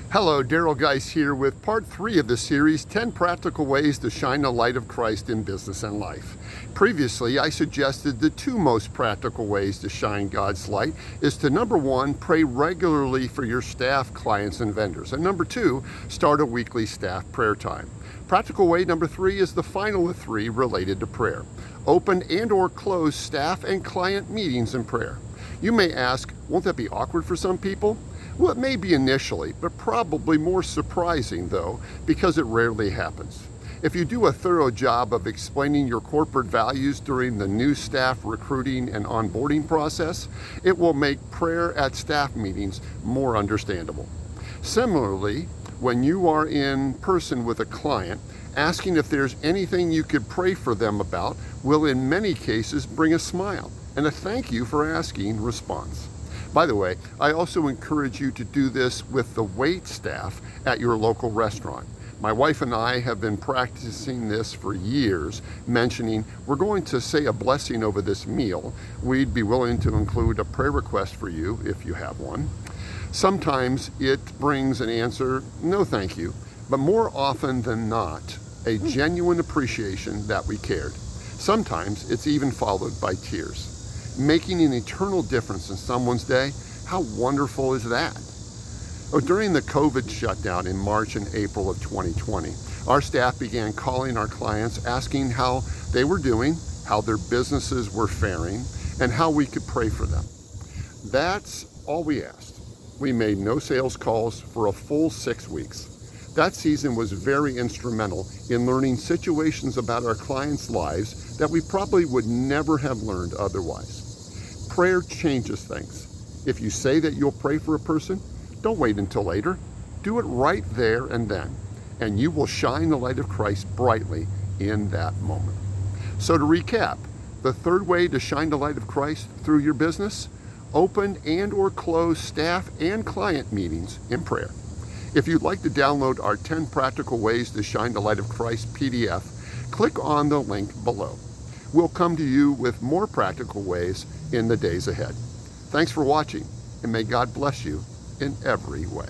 Hello, Daryl Geis here with part 3 of the series, 10 Practical Ways to Shine the Light of Christ in Business and Life. Previously, I suggested the 2 most practical ways to shine God's light is to, number 1, pray regularly for your staff, clients, and vendors. And number 2, start a weekly staff prayer time. Practical way number 3 is the final of 3 related to prayer. Open and or close staff and client meetings in prayer. You may ask, won't that be awkward for some people? Well, it may be initially, but probably more surprising though, because it rarely happens. If you do a thorough job of explaining your corporate values during the new staff recruiting and onboarding process, it will make prayer at staff meetings more understandable. Similarly, when you are in person with a client, asking if there's anything you could pray for them about will in many cases bring a smile and a thank you for asking response. By the way, I also encourage you to do this with the wait staff at your local restaurant. My wife and I have been practicing this for years, mentioning we're going to say a blessing over this meal. We'd be willing to include a prayer request for you if you have one. Sometimes it brings an answer, no thank you, but more often than not, a genuine appreciation that we cared. Sometimes it's even followed by tears. Making an eternal difference in someone's day, how wonderful is that? During the COVID shutdown in March and April of 2020, our staff began calling our clients asking how they were doing, how their businesses were faring, and how we could pray for them. That's all we asked. We made no sales calls for a full 6 weeks. That season was very instrumental in learning situations about our clients' lives that we probably would never have learned otherwise. Prayer changes things. If you say that you'll pray for a person, don't wait until later. Do it right there and then, and you will shine the light of Christ brightly in that moment. So to recap, the third way to shine the light of Christ through your business, open and or close staff and client meetings in prayer. If you'd like to download our 10 Practical Ways to Shine the Light of Christ PDF, click on the link below. We'll come to you with more practical ways in the days ahead. Thanks for watching, and may God bless you in every way.